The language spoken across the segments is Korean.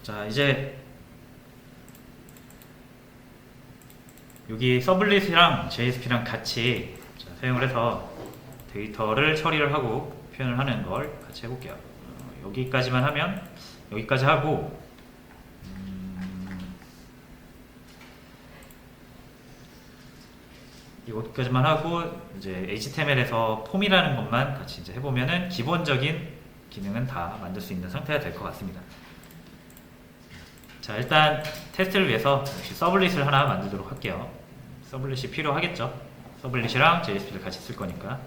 자, 이제 여기 서블릿이랑 JSP랑 같이 사용을 해서 데이터를 처리를 하고 표현을 하는 걸 같이 해볼게요. 여기까지만 하면 여기까지 하고 이것까지만 하고 이제 HTML에서 폼이라는 것만 같이 이제 해보면은 기본적인 기능은 다 만들 수 있는 상태가 될 것 같습니다. 자, 일단 테스트를 위해서 역시 서블릿을 하나 만들도록 할게요. 서블릿이 필요하겠죠. 서블릿이랑 JSP를 같이 쓸 거니까. 자,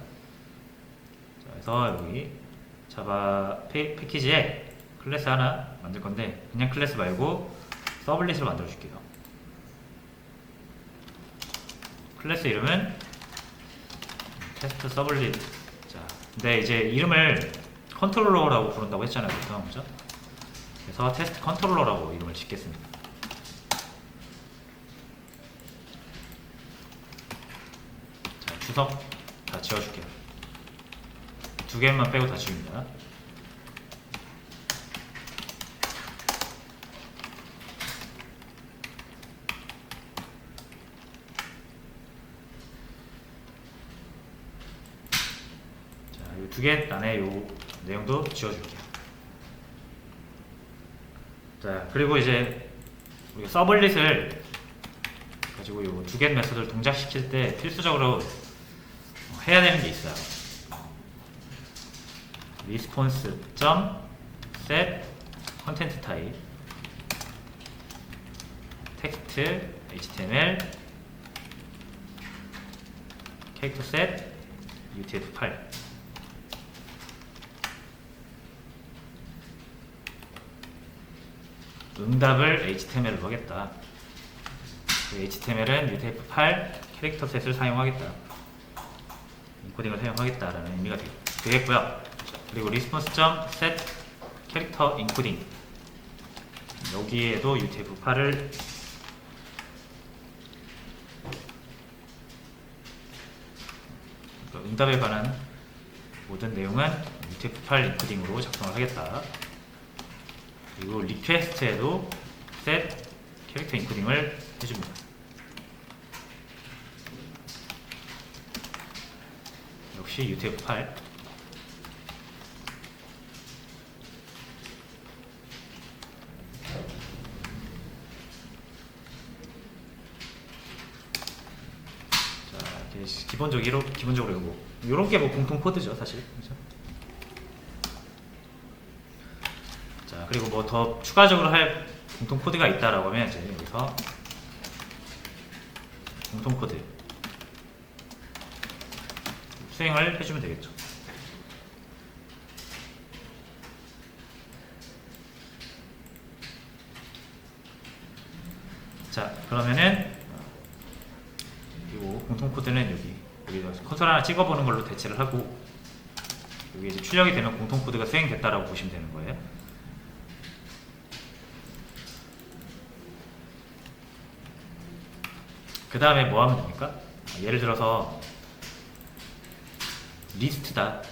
그래서 여기 자바 패키지에 클래스 하나 만들 건데 그냥 클래스 말고 서블릿으로 만들어 줄게요. 클래스 이름은 테스트 서블릿. 자, 근데 이제 이름을 컨트롤러라고 부른다고 했잖아요. 그죠? 그래서 테스트 컨트롤러라고 이름을 짓겠습니다. 자, 주석 다 지워줄게요. 두 개만 빼고 다 지웁니다. 두 개 안에 요 내용도 지워줄게요. 자, 그리고 이제 우리가 서블릿을 가지고 요 두 개 메소드를 동작시킬 때 필수적으로 해야 되는 게 있어요. response.set content type text html character set utf8 응답을 HTML로 하겠다. HTML은 UTF-8 캐릭터 셋을 사용하겠다. 인코딩을 사용하겠다라는 의미가 되겠고요. 그리고 response.set 캐릭터 인코딩 여기에도 UTF-8을 응답에 관한 모든 내용은 UTF-8 인코딩으로 작성을 하겠다. 그리고 리퀘스트에도 set 캐릭터 인코딩을 해줍니다. 역시 UTF-8. 자, 기본적으로 요런 게 뭐 공통 코드죠, 사실. 그렇죠? 자, 그리고 뭐 더 추가적으로 할 공통 코드가 있다라고 하면 이제 여기서 공통 코드 수행을 해주면 되겠죠. 자, 그러면은 이 공통 코드는 여기 콘솔 하나 찍어보는 걸로 대체를 하고 여기 이제 출력이 되면 공통 코드가 수행됐다라고 보시면 되는 거예요. 그 다음에 뭐 하면 됩니까? 예를 들어서 리스트다.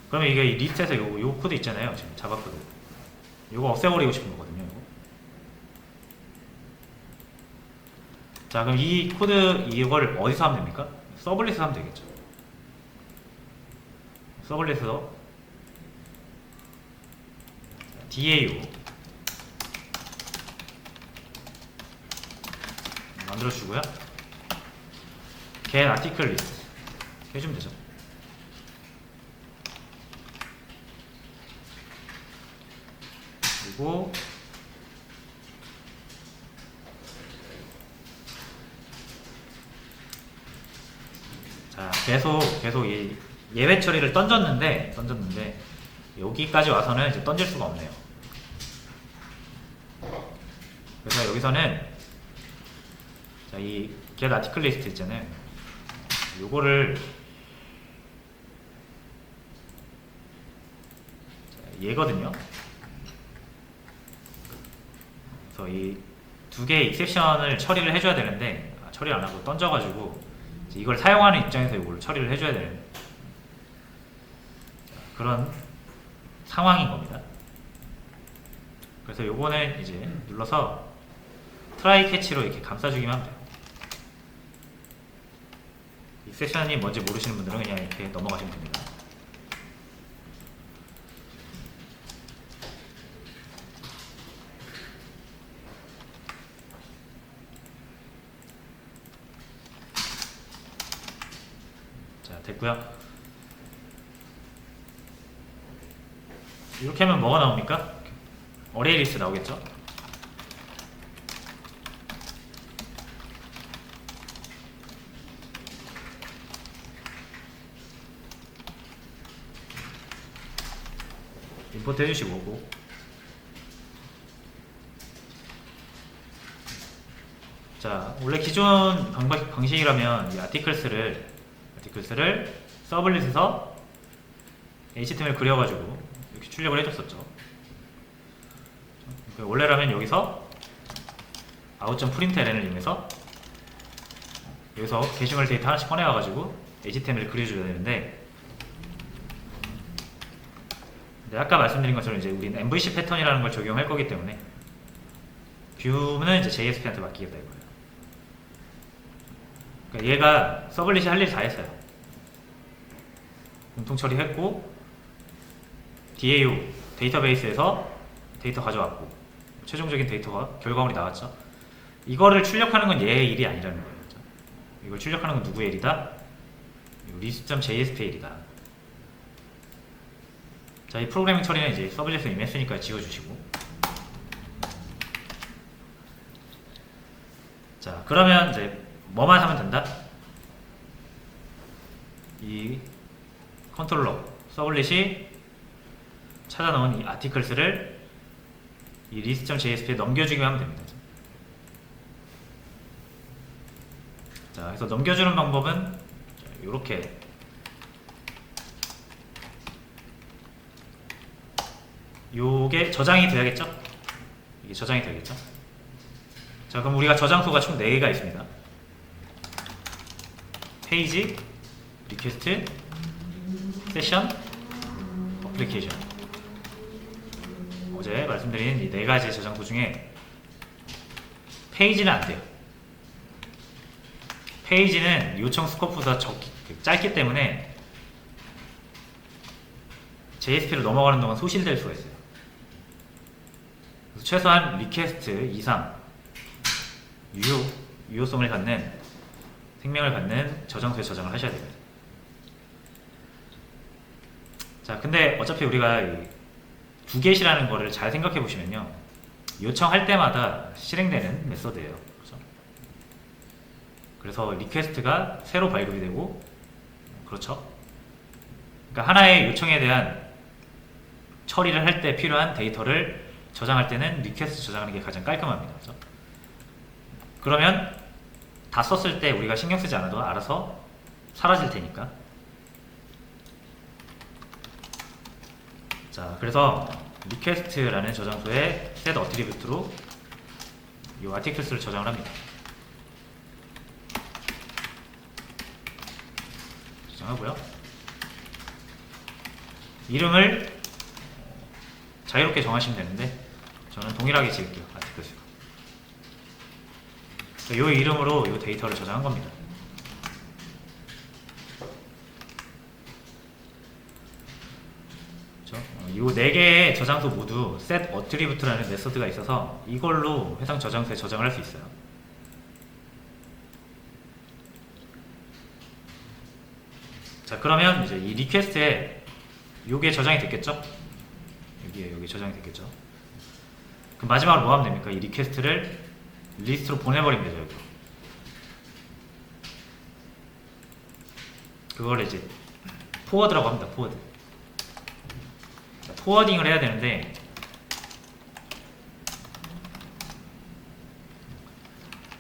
그러면 이게 이 리스트에서 요 코드 있잖아요. 지금 자바 코드. 요거 없애버리고 싶은 거거든요. 요거. 자, 그럼 이 코드 이걸 어디서 하면 됩니까? 서블릿에서 하면 되겠죠. 서블릿에서 DAO 만들어주고요. get article list 해주면 되죠. 그리고 자, 계속 이 예외 처리를 던졌는데 여기까지 와서는 이제 던질 수가 없네요. 그래서 여기서는 자, 이 get article list 있잖아요. 요거를 얘거든요. 그래서 이 두 개의 익셉션을 처리를 해줘야 되는데 처리 안 하고 던져가지고 이걸 사용하는 입장에서 이걸 처리를 해줘야 되는 그런 상황인 겁니다. 그래서 요거는 이제 눌러서 트라이 캐치로 이렇게 감싸주기만 하면 돼요. 이 세션이 뭔지 모르시는 분들은 그냥 이렇게 넘어가시면 됩니다. 자, 됐고요. 이렇게 하면 뭐가 나옵니까? 어레이 리스트 나오겠죠? 임포트 해주시고, 자, 원래 기존 방식이라면 이 아티클스를 서블릿에서 HTML 그려가지고 이렇게 출력을 해줬었죠. 원래라면 여기서 out.println을 이용해서 여기서 게시물 데이터 하나씩 꺼내와가지고 HTML을 그려줘야 되는데, 아까 말씀드린 것처럼 이제 우리는 MVC 패턴이라는 걸 적용할 거기 때문에 뷰는 이제 JSP한테 맡기겠다 이거예요. 그러니까 얘가 서블릿이 할 일 다 했어요. 공통 처리했고, DAO 데이터베이스에서 데이터 가져왔고, 최종적인 데이터가 결과물이 나왔죠. 이거를 출력하는 건 얘의 일이 아니라는 거예요. 이걸 출력하는 건 누구의 일이다? list.jsp의 일이다. 자, 이 프로그래밍 처리는 이제 서블릿에서 이미 했으니까 지워주시고. 자, 그러면 이제 뭐만 하면 된다? 이 컨트롤러 서블릿이 찾아놓은 이 아티클스를 이 list.jsp에 넘겨주기만 하면 됩니다. 자, 그래서 넘겨주는 방법은 이렇게 요게 저장이 돼야겠죠? 이게 저장이 되겠죠? 자, 그럼 우리가 저장소가 총 4개가 있습니다. 페이지, 리퀘스트, 세션, 어플리케이션. 어제 말씀드린 이 4가지 저장소 중에 페이지는 안 돼요. 페이지는 요청 스코프보다 짧기 때문에 JSP로 넘어가는 동안 소실될 수가 있어요. 그래서 최소한 리퀘스트 이상 유효성을 갖는, 생명을 갖는 저장소에 저장을 하셔야 됩니다. 자, 근데 어차피 우리가 두 개시라는 거를 잘 생각해 보시면요, 요청할 때마다 실행되는 메서드예요. 그렇죠? 그래서 리퀘스트가 새로 발급이 되고, 그렇죠? 그러니까 하나의 요청에 대한 처리를 할 때 필요한 데이터를 저장할 때는 리퀘스트 저장하는 게 가장 깔끔합니다. 그렇죠? 그러면 다 썼을 때 우리가 신경 쓰지 않아도 알아서 사라질 테니까. 자, 그래서 리퀘스트라는 저장소에 set attribute로 이 아티클스를 저장을 합니다. 저장하고요. 이름을 자유롭게 정하시면 되는데 저는 동일하게 지을게요. 아티클스. 이 이름으로 이 데이터를 저장한 겁니다. 이 4개의 저장소 모두 set attribute라는 메서드가 있어서 이걸로 해당 저장소에 저장을 할 수 있어요. 자, 그러면 이제 이 리퀘스트에 요게 저장이 됐겠죠? 여기 저장이 됐겠죠? 그럼 마지막으로 뭐 하면 됩니까? 이 리퀘스트를 리스트로 보내버리면 되죠. 여기. 그걸 이제 포워드라고 합니다. 포워드. 포워딩을 해야 되는데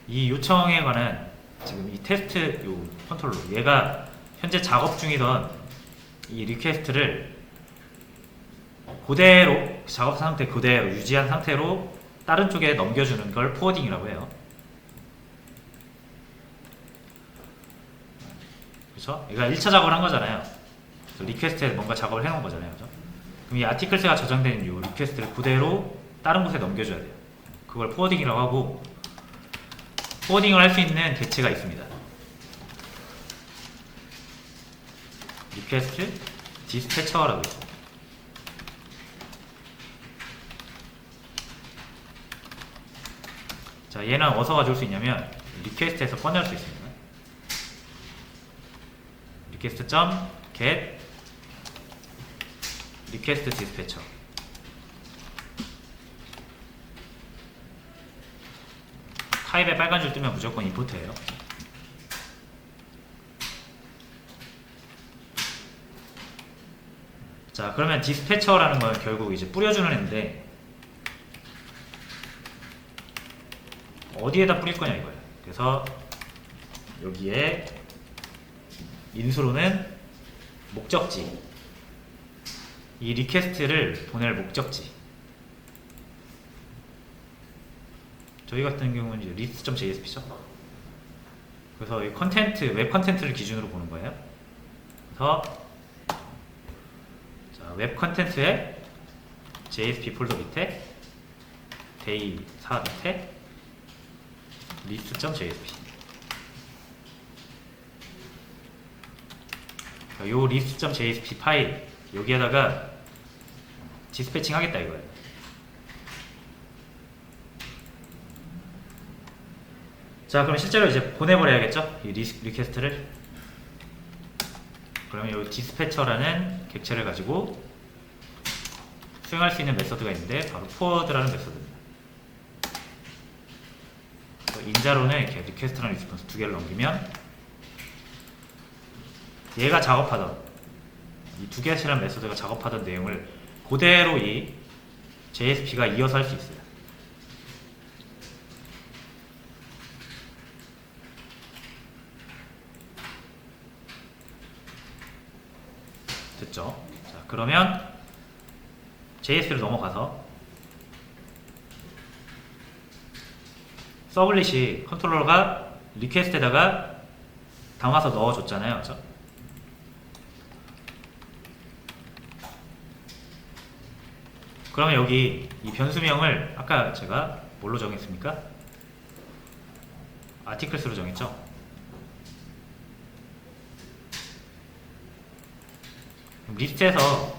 이 요청에 관한 지금 이 테스트 요 컨트롤러, 얘가 현재 작업 중이던 이 리퀘스트를 그대로 작업 상태 그대로 유지한 상태로 다른 쪽에 넘겨주는 걸 포워딩이라고 해요. 그렇죠? 얘가 1차 작업을 한 거잖아요. 리퀘스트에 뭔가 작업을 해놓은 거잖아요. 그렇죠? 그럼 이 아티클스가 저장된 이 리퀘스트를 그대로 다른 곳에 넘겨줘야 돼요. 그걸 포워딩이라고 하고, 포워딩을 할 수 있는 개체가 있습니다. 리퀘스트 디스패처라고 있습니다. 자, 얘는 어디서 가져올 수 있냐면 리퀘스트에서 꺼낼 수 있습니다. request.get request dispatcher. 타입에 빨간 줄 뜨면 무조건 임포트예요. 자, 그러면 디스패처라는 건 결국 이제 뿌려주는 애인데 어디에다 뿌릴 거냐 이거예요. 그래서 여기에 인수로는 목적지, 이 리퀘스트를 보낼 목적지, 저희 같은 경우는 이제 list.jsp죠. 그래서 이 컨텐트, 웹 컨텐트를 기준으로 보는 거예요. 그래서 자, 웹 컨텐츠에 JSP 폴더 밑에 day 4 밑에 list.jsp. 요 list.jsp 파일 여기에다가 디스패칭 하겠다 이거예요. 자, 그럼 실제로 이제 보내버려야겠죠? 이 리퀘스트를. 그러면 요 디스패처라는 객체를 가지고 수행할 수 있는 메서드가 있는데 바로 forward라는 메서드입니다. 인자로는 이렇게 리퀘스트랑 리스폰스 두 개를 넘기면 얘가 작업하던 이 두 개씩이라는 메소드가 작업하던 내용을 그대로 이 JSP가 이어서 할 수 있어요. 됐죠? 자, 그러면 JSP로 넘어가서 서블릿이 컨트롤러가 리퀘스트에다가 담아서 넣어줬잖아요. 그렇죠? 그러면 여기 이 변수명을 아까 제가 뭘로 정했습니까? articles로 정했죠? 리스트에서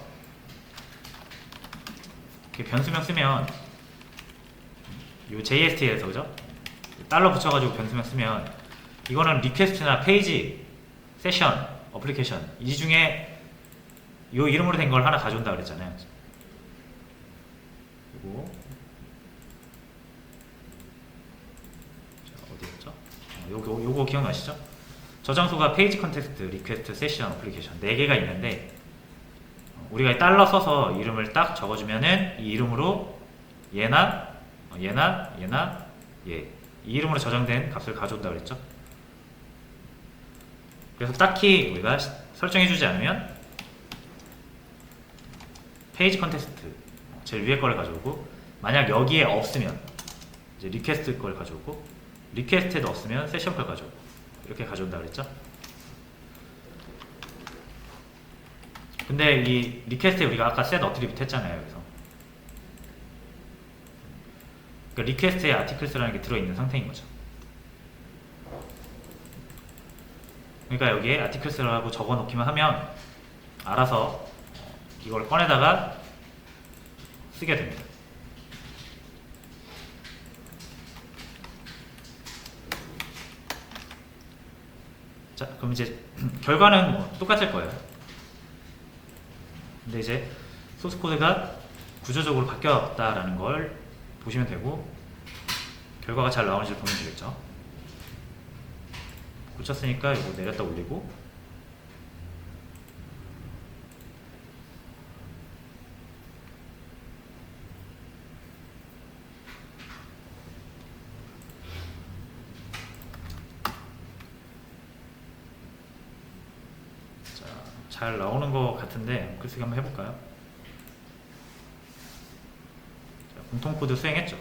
이렇게 변수명 쓰면 요 JST에서 그죠? 달러 붙여가지고 변수명 쓰면 이거는 리퀘스트나 페이지, 세션, 어플리케이션 이 중에 요 이름으로 된 걸 하나 가져온다 그랬잖아요. 그리고 자, 어디였죠? 요거 기억나시죠? 저장소가 페이지 컨텍스트, 리퀘스트, 세션, 어플리케이션 4개가 있는데 우리가 달러 써서 이름을 딱 적어주면은 이 이름으로 얘나 얘나 얘 이 이름으로 저장된 값을 가져온다 그랬죠? 그래서 딱히 우리가 설정해주지 않으면 페이지 컨텍스트 제일 위에 거를 가져오고 만약 여기에 없으면 이제 리퀘스트 걸 가져오고 리퀘스트에도 없으면 세션 걸 가져오고 이렇게 가져온다 그랬죠? 근데 이 리퀘스트에 우리가 아까 set attribute 했잖아요. 그래서 그러니까 리퀘스트에 articles라는 게 들어있는 상태인 거죠. 그러니까 여기에 articles라고 적어 놓기만 하면 알아서 이걸 꺼내다가 쓰게 됩니다. 자, 그럼 이제 결과는 뭐 똑같을 거예요. 근데 이제 소스 코드가 구조적으로 바뀌었다라는 걸 보시면 되고 결과가 잘 나오는지를 보면 되겠죠. 고쳤으니까 이거 내렸다 올리고 자, 잘 나오는 것 같은데 글쓰기 한번 해볼까요? 자, 공통 코드 수행했죠.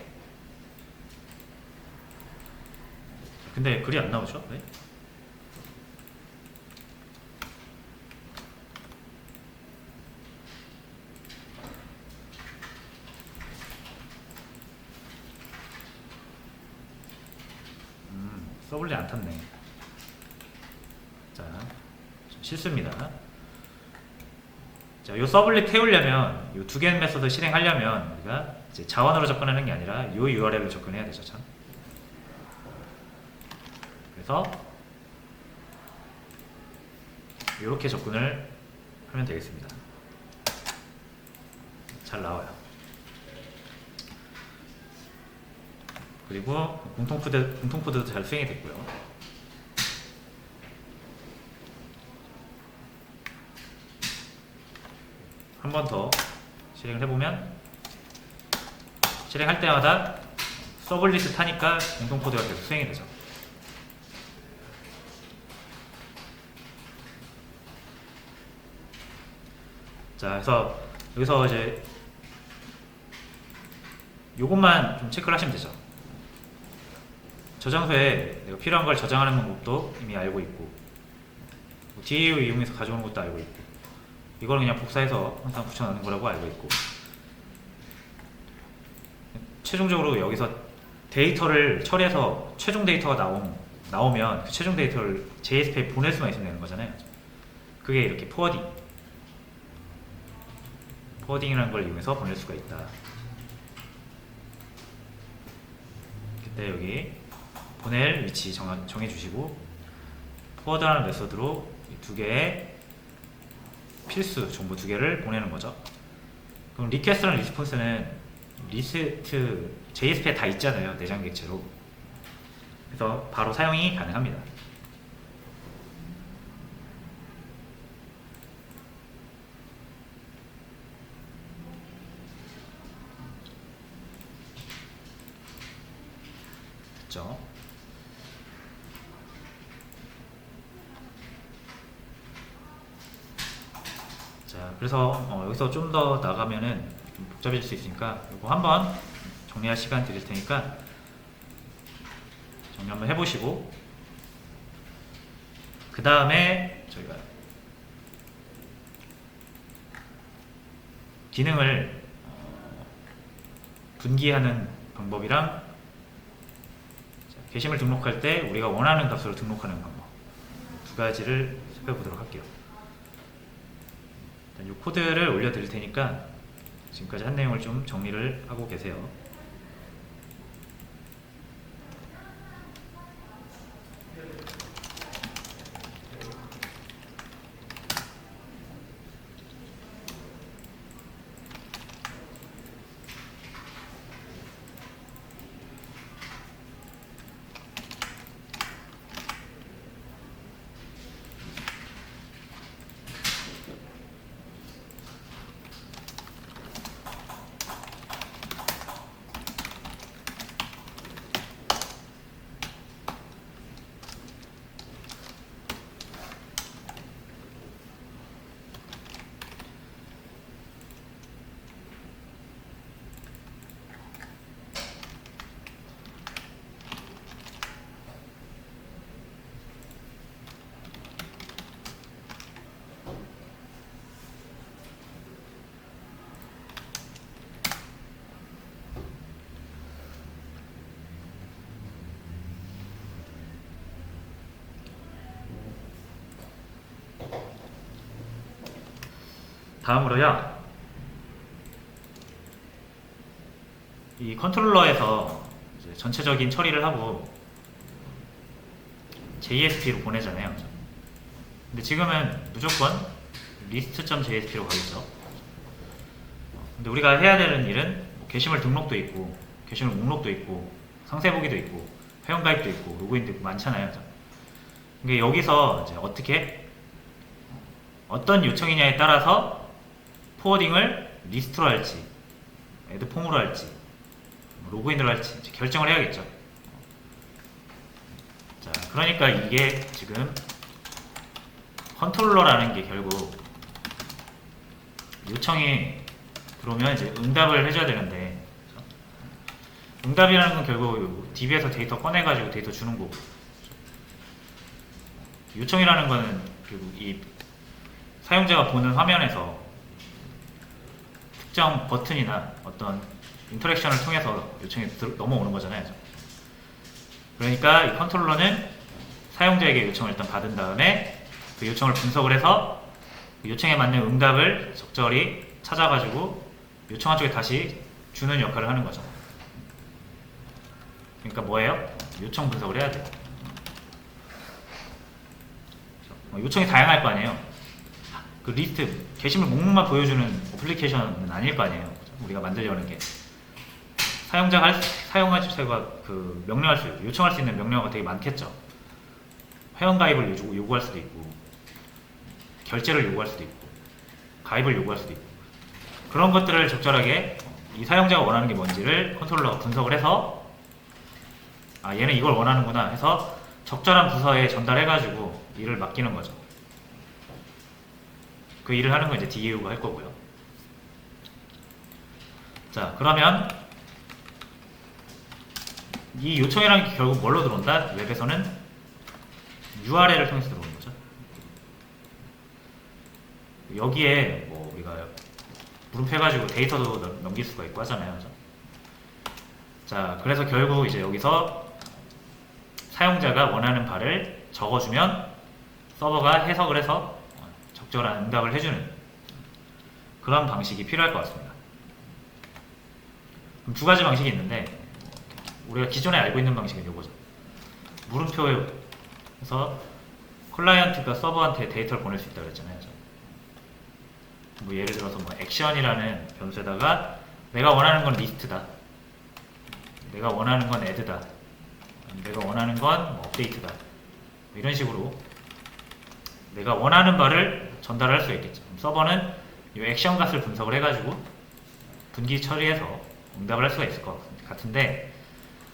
근데 글이 안 나오죠? 네? 서블릿 안 탔네. 자, 실수입니다. 자, 요 서블릿 태우려면 요 두 개의 메소드 실행하려면 우리가 이제 자원으로 접근하는 게 아니라 요 URL로 접근해야 되죠, 참. 그래서 이렇게 접근을 하면 되겠습니다. 잘 나와요. 그리고 공통 코드도 잘 수행이 됐고요. 한 번 더 실행을 해보면 실행할 때마다 서블릿을 타니까 공통 코드가 계속 수행이 되죠. 자, 그래서 여기서 이제 요것만 좀 체크를 하시면 되죠. 저장소에 내가 필요한 걸 저장하는 방법도 이미 알고 있고, DAO 이용해서 가져오는 것도 알고 있고, 이걸 그냥 복사해서 항상 붙여넣는 거라고 알고 있고, 최종적으로 여기서 데이터를 처리해서 최종 데이터가 나오면 그 최종 데이터를 JSP에 보낼 수만 있으면 되는 거잖아요. 그게 이렇게 포워딩이라는 걸 이용해서 보낼 수가 있다. 그때 여기 보낼 위치 정해주시고, 포워드라는 메소드로 이 두 개의 필수 정보 두 개를 보내는 거죠. 그럼 리퀘스트랑 리스폰스는 리스트 JSP에 다 있잖아요, 내장 객체로. 그래서 바로 사용이 가능합니다. 됐죠? 자, 그래서 여기서 좀 더 나가면은 좀 복잡해질 수 있으니까 이거 한번 정리할 시간 드릴 테니까 정리 한번 해보시고, 그 다음에 저희가 기능을 분기하는 방법이랑 게시물 등록할 때 우리가 원하는 값으로 등록하는 방법, 두 가지를 살펴보도록 할게요. 일단 이 코드를 올려드릴 테니까 지금까지 한 내용을 좀 정리를 하고 계세요. 다음으로요, 이 컨트롤러에서 이제 전체적인 처리를 하고 JSP로 보내잖아요. 근데 지금은 무조건 list.jsp로 가겠죠. 근데 우리가 해야 되는 일은 게시물 등록도 있고, 게시물 목록도 있고, 상세 보기도 있고, 회원가입도 있고, 로그인도 있고 많잖아요. 그러니까 여기서 이제 어떤 요청이냐에 따라서 포워딩을 리스트로 할지, 애드폼으로 할지, 로그인으로 할지 결정을 해야겠죠. 자, 그러니까 이게 지금 컨트롤러라는 게 결국 요청이 들어오면 이제 응답을 해줘야 되는데, 그렇죠? 응답이라는 건 결국 DB에서 데이터 꺼내가지고 데이터 주는 거고, 그렇죠? 요청이라는 거는 결국 이 사용자가 보는 화면에서 특정 버튼이나 어떤 인터랙션을 통해서 요청이 넘어오는 거잖아요. 그러니까 이 컨트롤러는 사용자에게 요청을 일단 받은 다음에 그 요청을 분석을 해서 그 요청에 맞는 응답을 적절히 찾아가지고 요청한 쪽에 다시 주는 역할을 하는 거죠. 그러니까 뭐예요? 요청 분석을 해야 돼요. 요청이 다양할 거 아니에요. 그 리스트, 게시물 목록만 보여주는 어플리케이션은 아닐 거 아니에요. 우리가 만들려는 게. 사용자가 그 명령할 수, 요청할 수 있는 명령어가 되게 많겠죠. 회원가입을 요구할 수도 있고, 결제를 요구할 수도 있고, 가입을 요구할 수도 있고, 그런 것들을 적절하게 이 사용자가 원하는 게 뭔지를 컨트롤러가 분석을 해서 아, 얘는 이걸 원하는구나 해서 적절한 부서에 전달해가지고 일을 맡기는 거죠. 그 일을 하는 건 이제 DAU가 할 거고요. 자, 그러면 이 요청이라는 게 결국 뭘로 들어온다? 웹에서는 URL을 통해서 들어오는 거죠. 여기에 뭐 우리가 물음표해가지고 데이터도 넘길 수가 있고 하잖아요. 자, 그래서 결국 이제 여기서 사용자가 원하는 바를 적어주면 서버가 해석을 해서 적절한 응답을 해주는 그런 방식이 필요할 것 같습니다. 그럼 두 가지 방식이 있는데 우리가 기존에 알고 있는 방식은 이거죠. 물음표에서 클라이언트가 서버한테 데이터를 보낼 수 있다고 했잖아요. 뭐 예를 들어서 뭐 액션이라는 변수에다가 내가 원하는 건 리스트다, 내가 원하는 건 애드다, 내가 원하는 건 뭐 업데이트다, 뭐 이런 식으로 내가 원하는 바를 전달할 수 있겠죠. 서버는 이 액션 값을 분석을 해가지고 분기 처리해서 응답을 할 수가 있을 것 같은데,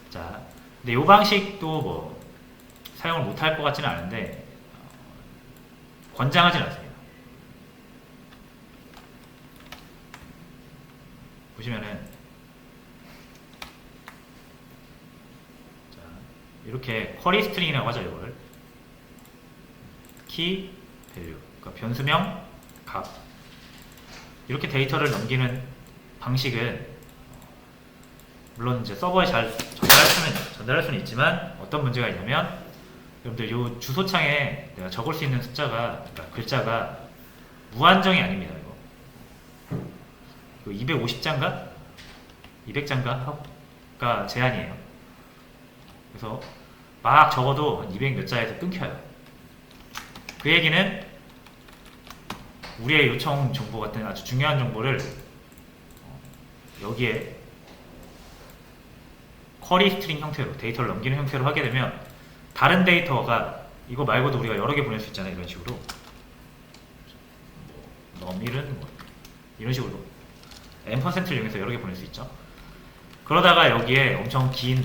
자, 근데 이 방식도 뭐 사용을 못할 것 같지는 않은데 권장하진 않습니다. 보시면은 자, 이렇게 쿼리 스트링이라고 하죠. 이걸 키 밸류, 그러니까 변수명 값, 이렇게 데이터를 넘기는 방식은 물론 이제 서버에 잘 전달할 수는 있지만 어떤 문제가 있냐면, 여러분들 이 주소창에 내가 적을 수 있는 숫자가, 그러니까 글자가 무한정이 아닙니다. 이거 250자인가 200자인가가 제한이에요. 그래서 막 적어도 200 몇 자에서 끊겨요. 그 얘기는 우리의 요청 정보 같은 아주 중요한 정보를 여기에 쿼리 스트링 형태로 데이터를 넘기는 형태로 하게 되면 다른 데이터가 이거 말고도 우리가 여러 개 보낼 수 있잖아요. 이런 식으로 넘일은 뭐 이런 식으로 %를 이용해서 여러 개 보낼 수 있죠. 그러다가 여기에 엄청 긴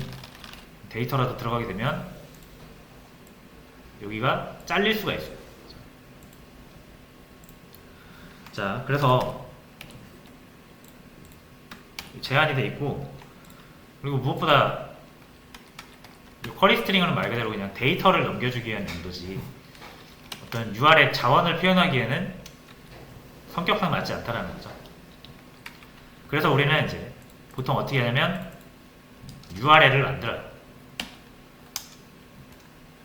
데이터라도 들어가게 되면 여기가 잘릴 수가 있어요. 자, 그래서 제한이 돼 있고, 그리고 무엇보다 쿼리 스트링은 말 그대로 그냥 데이터를 넘겨주기 위한 용도지 어떤 UR의 자원을 표현하기에는 성격상 맞지 않다라는 거죠. 그래서 우리는 이제 보통 어떻게 하냐면 URL을 만들어요.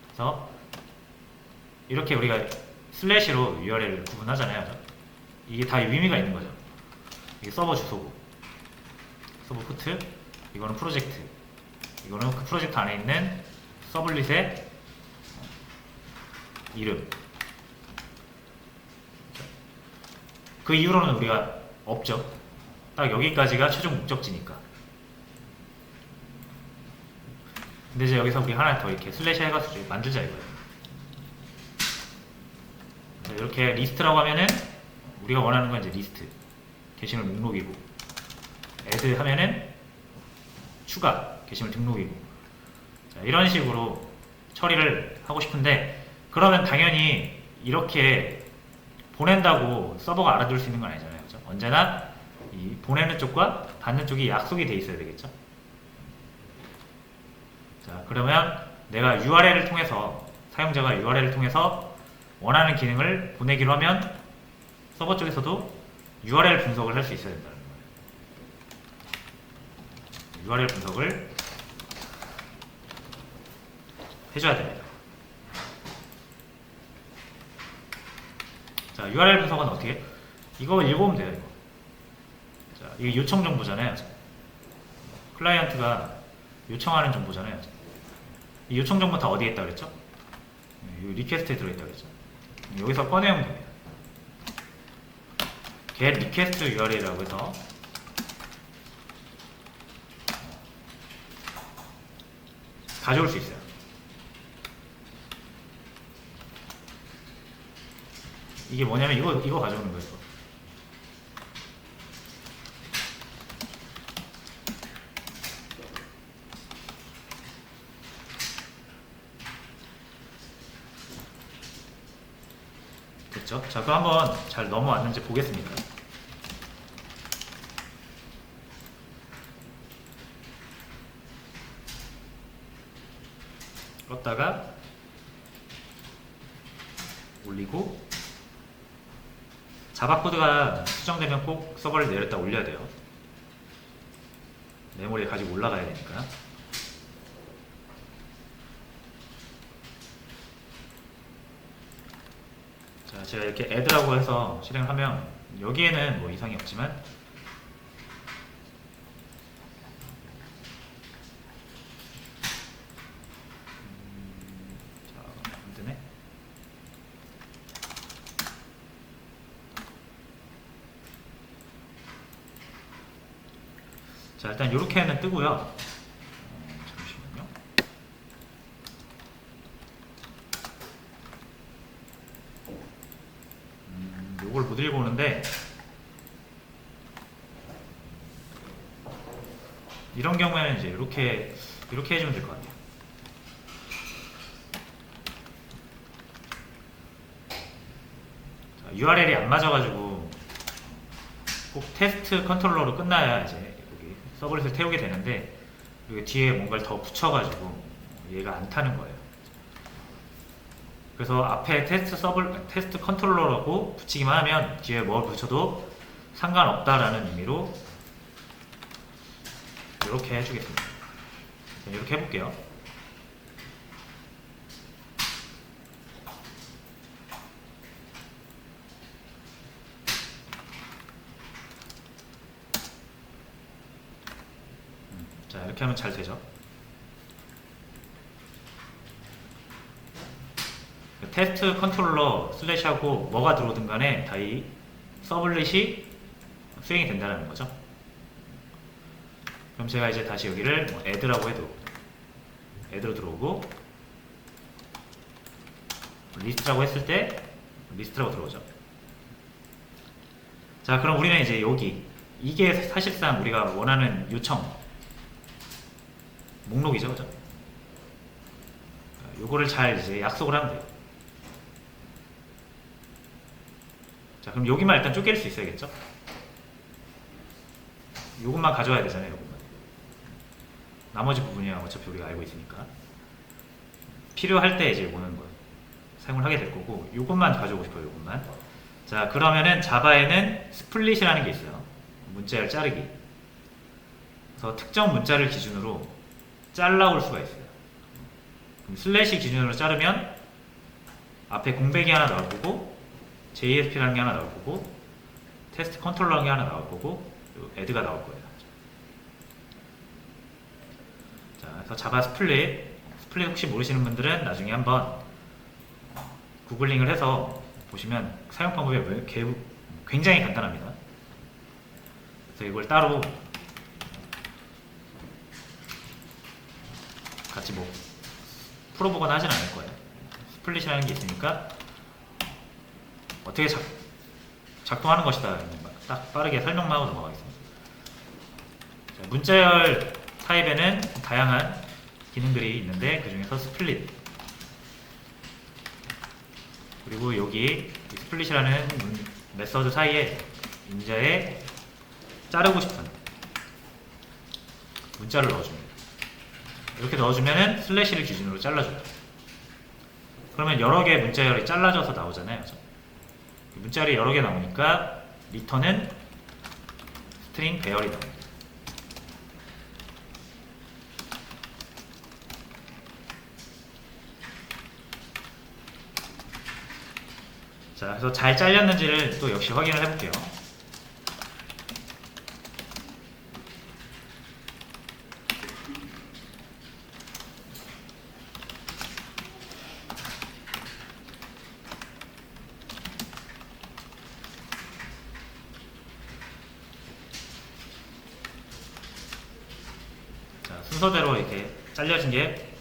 그래서 이렇게 우리가 슬래시로 URL을 구분하잖아요. 이게 다 의미가 있는 거죠. 이게 서버 주소고, 서버 포트, 이거는 프로젝트, 이거는 그 프로젝트 안에 있는 서블릿의 이름. 그 이후로는 우리가 없죠. 딱 여기까지가 최종 목적지니까. 근데 이제 여기서 우리 하나 더 이렇게 슬래시 해가지고 만들자 이거예요. 이렇게 리스트라고 하면은 우리가 원하는 건 이제 리스트, 게시물 목록이고, 애드 하면은 추가, 게시물 등록이고, 자, 이런 식으로 처리를 하고 싶은데, 그러면 당연히 이렇게 보낸다고 서버가 알아둘 수 있는 건 아니잖아요. 그렇죠? 언제나 이 보내는 쪽과 받는 쪽이 약속이 돼 있어야 되겠죠. 자, 그러면 내가 URL을 통해서, 사용자가 URL을 통해서 원하는 기능을 보내기로 하면 서버 쪽에서도 URL 분석을 할 수 있어야 된다는 거예요. URL 분석을 해줘야 됩니다. 자, URL 분석은 어떻게? 이거 읽어보면 돼요. 이거. 자, 이게 요청 정보잖아요. 클라이언트가 요청하는 정보잖아요. 이 요청 정보 다 어디에 있다 그랬죠? 이 리퀘스트에 들어있다 그랬죠? 여기서 꺼내오면 됩니다. get request URL이라고 해서 가져올 수 있어요. 이게 뭐냐면 이거 가져오는 거예요. 됐죠? 자, 그럼 한번 잘 넘어왔는지 보겠습니다. 껐다가 올리고, 자바 코드가 수정되면 꼭 서버를 내렸다 올려야 돼요. 메모리에 가지고 올라가야 되니까. 자, 제가 이렇게 add라고 해서 실행하면 여기에는 뭐 이상이 없지만 자, 안 되네. 자, 일단 이렇게는 뜨고요. 잠시만요. 요걸 못 읽고 오는데, 이런 경우에는 이제 이렇게 해주면 될 것 같아요. 자, URL이 안 맞아가지고 꼭 테스트 컨트롤러로 끝나야 이제 여기 서버릿을 태우게 되는데, 여기 뒤에 뭔가를 더 붙여가지고 얘가 안 타는 거예요. 그래서 앞에 테스트 컨트롤러라고 붙이기만 하면 뒤에 뭘 붙여도 상관없다라는 의미로 이렇게 해주겠습니다. 이렇게 해볼게요. 자, 이렇게 하면 잘 되죠. 테스트 컨트롤러 슬래시하고 뭐가 들어오든 간에 다 이 서블릿이 수행이 된다는 거죠. 그럼 제가 이제 다시 여기를 뭐 add라고 해도 add로 들어오고, 리스트라고 했을 때 리스트라고 들어오죠. 자, 그럼 우리는 이제 여기 이게 사실상 우리가 원하는 요청 목록이죠, 그죠? 요거를 잘 이제 약속을 하면 돼요. 자, 그럼 여기만 일단 쪼갤 수 있어야겠죠? 요것만 가져와야 되잖아요, 요것만. 나머지 부분이야 어차피 우리가 알고 있으니까. 필요할 때 이제 요거는 뭐 사용을 하게 될 거고, 요것만 가져오고 싶어요, 요것만. 자, 그러면은 자바에는 스플릿이라는 게 있어요. 문자열 자르기. 그래서 특정 문자를 기준으로 잘라올 수가 있어요. 그럼 슬래시 기준으로 자르면 앞에 공백이 하나 나올 거고, JSP라는 게 하나 나올 거고, 테스트 컨트롤러라는 게 하나 나올 거고, add가 나올 거예요. 자, 그래서 자바 스플릿 혹시 모르시는 분들은 나중에 한번 구글링을 해서 보시면 사용 방법이 굉장히 간단합니다. 그래서 이걸 따로 같이 뭐 풀어보거나 하진 않을 거예요. 스플릿이라는 게 있으니까 어떻게 작동하는 것이다, 딱 빠르게 설명만 하고 넘어가겠습니다. 자, 문자열 타입에는 다양한 기능들이 있는데 그 중에서 스플릿, 그리고 여기 스플릿이라는 메서드 사이에 문자에 자르고 싶은 문자를 넣어줍니다. 이렇게 넣어주면은 슬래시를 기준으로 잘라줘요. 그러면 여러 개의 문자열이 잘라져서 나오잖아요. 문자열이 여러 개 나오니까 리턴은 스트링 배열이 나옵니다. 자, 그래서 잘 잘렸는지를 또 역시 확인을 해볼게요. 자, 순서대로 이렇게 잘려진 게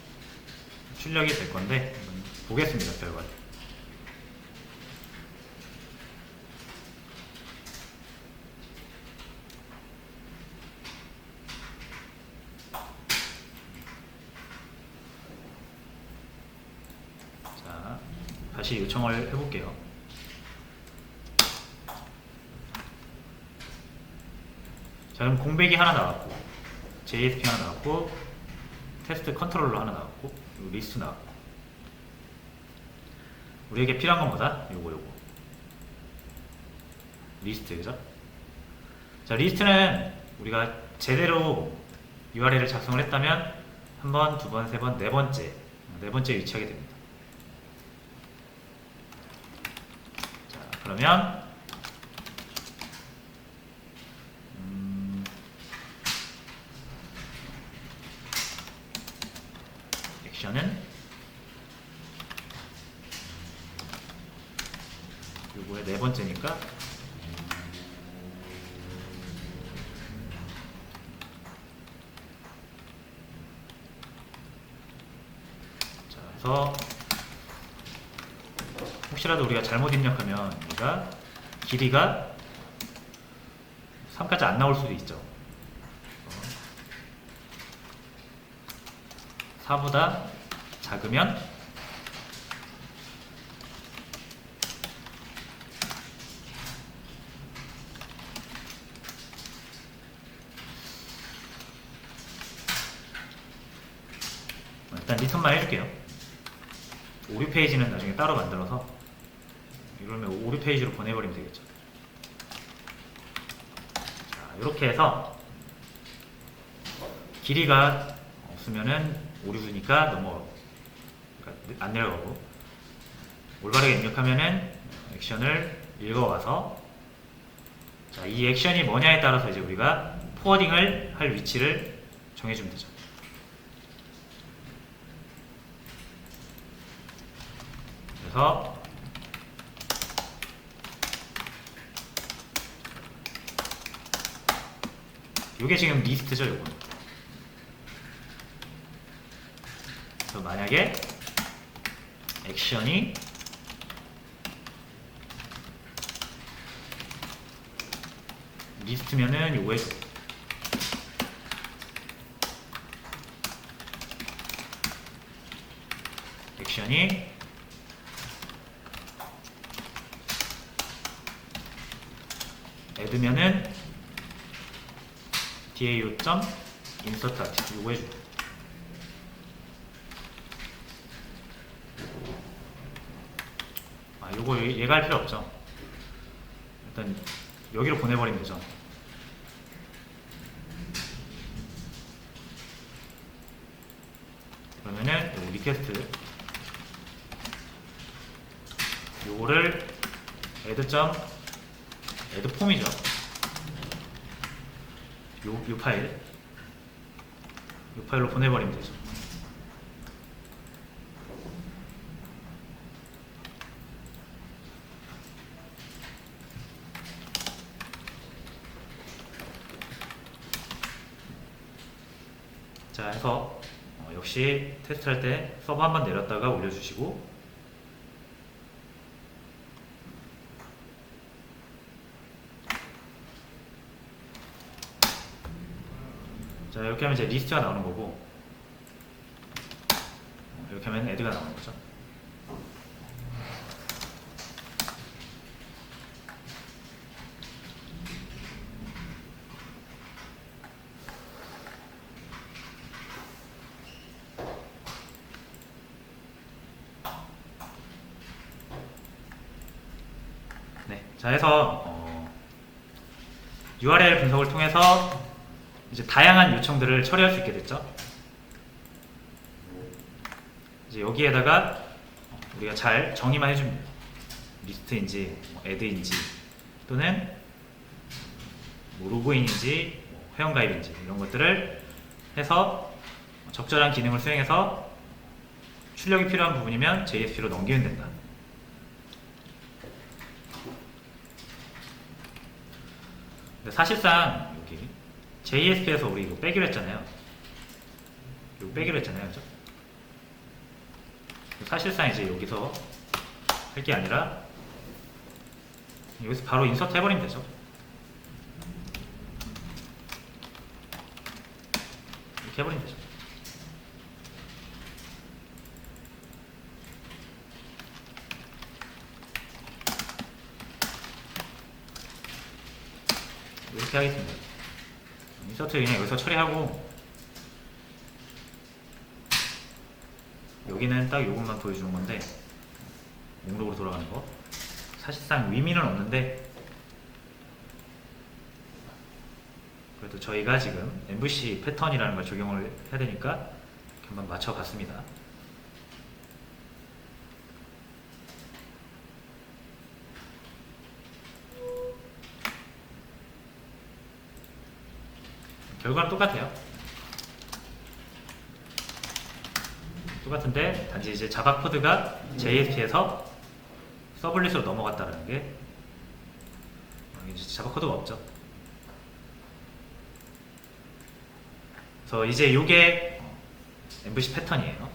출력이 될 건데 한번 보겠습니다, 결과. 자, 다시 요청을 해볼게요. 자, 그럼 공백이 하나 나왔고, JSP 하나 나왔고, 테스트 컨트롤러 하나 나왔고, 그리고 리스트 나왔고. 우리에게 필요한 건 뭐다? 요거. 리스트, 그죠? 자, 리스트는 우리가 제대로 URL을 작성을 했다면 한 번, 두 번, 세 번, 네 번째 위치하게 됩니다. 자, 그러면 액션은 요거의 네 번째니까 자, 그래서 혹시라도 우리가 잘못 입력하면 우리가 길이가 3까지 안 나올 수도 있죠. 4보다 작으면 일단 리턴만 해줄게요. 오류 페이지는 나중에 따로 만들어서 이러면 오류 페이지로 보내버리면 되겠죠. 자, 이렇게 해서 길이가 없으면은 오류니까 넘어가고, 그러니까 안 내려가고, 올바르게 입력하면은 액션을 읽어와서, 자, 이 액션이 뭐냐에 따라서 이제 우리가 포워딩을 할 위치를 정해주면 되죠. 그래서 이게 지금 리스트죠, 요거. 그래서 만약에 액션이 리스트면은 요거 해줘. 액션이 add면은 뒤에 요점 insert article 요거 해줘. 요거 얘가 할 필요 없죠. 일단 여기로 보내버리면 되죠. 그러면은 요 리퀘스트 요거를 add 폼이죠. 요 파일로 보내버리면 되죠. 자, 해서 역시 테스트할 때 서버 한번 내렸다가 올려주시고, 자, 이렇게 하면 이제 리스트가 나오는 거고, 이렇게 하면 add가 나오는 거죠. 네, 자, 해서 URL 분석을 통해서 이제 다양한 요청들을 처리할 수 있게 됐죠. 이제 여기에다가 우리가 잘 정의만 해줍니다. 리스트인지 애드인지 또는 뭐 로그인인지 뭐 회원가입인지 이런 것들을 해서 적절한 기능을 수행해서 출력이 필요한 부분이면 JSP로 넘기면 된다. 근데 사실상 여기 JSP에서 우리 이거 빼기로 했잖아요. 이거 빼기로 했잖아요, 그죠? 사실상 이제 여기서 할 게 아니라 여기서 바로 인서트 해버리면 되죠. 이렇게 해버리면 되죠. 이렇게 하겠습니다. 인서트 그냥 여기서 처리하고 여기는 딱 요것만 보여주는 건데 목록으로 돌아가는 거 사실상 의미는 없는데 그래도 저희가 지금 MVC 패턴이라는 걸 적용을 해야 되니까 이렇게 한번 맞춰봤습니다. 결과는 똑같아요. 똑같은데 단지 이제 자바 코드가 JSP에서 서블릿으로 넘어갔다는 게 이제 자바 코드가 없죠. 그래서 이제 이게 MVC 패턴이에요.